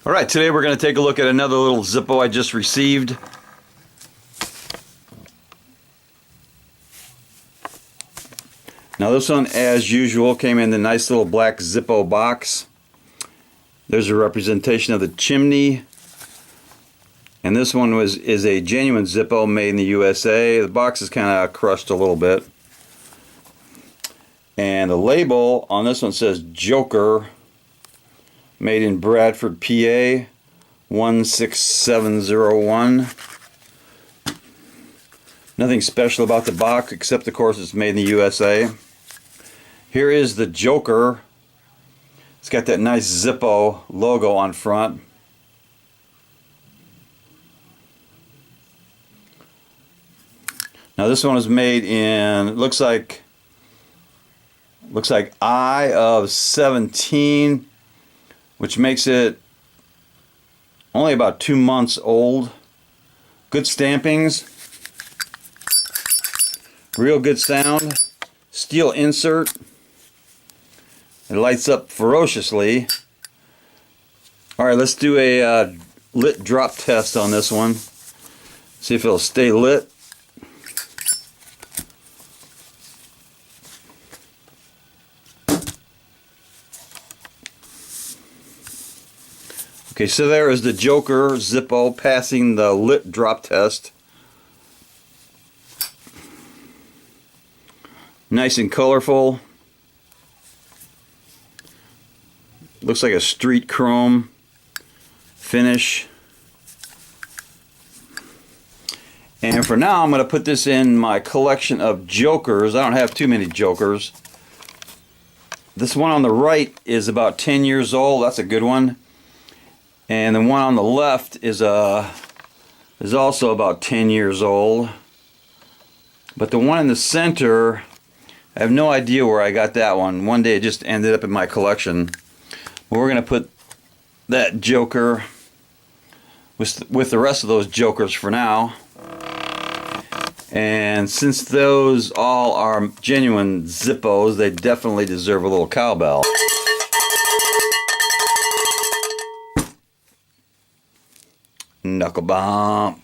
Alright, today we're going to take a look at another little Zippo I just received. Now this one, as usual, came in the nice little black Zippo box. There's a representation of the chimney. And this one is a genuine Zippo made in the USA. The box is kind of crushed a little bit. And the label on this one says Joker, made in Bradford, PA, 16701. Nothing special about the box except, of course, it's made in the USA. Here is the Joker. It's got that nice Zippo logo on front. Now this one is made in, it looks like I of 17, which makes it only about 2 months old. Good stampings, real good sound, steel insert. It lights up ferociously. Alright, let's do a lit drop test on this one. See if it'll stay lit. Okay, so there is the Joker Zippo passing the lit drop test. Nice and colorful. Looks like a street chrome finish. And for now, I'm going to put this in my collection of Jokers. I don't have too many Jokers. This one on the right is about 10 years old. That's a good one. And the one on the left is also about 10 years old. But the one in the center, I have no idea where I got that one. One day it just ended up in my collection. But we're going to put that Joker with the rest of those Jokers for now. And since those all are genuine Zippos, they definitely deserve a little cowbell. Knuckle bump.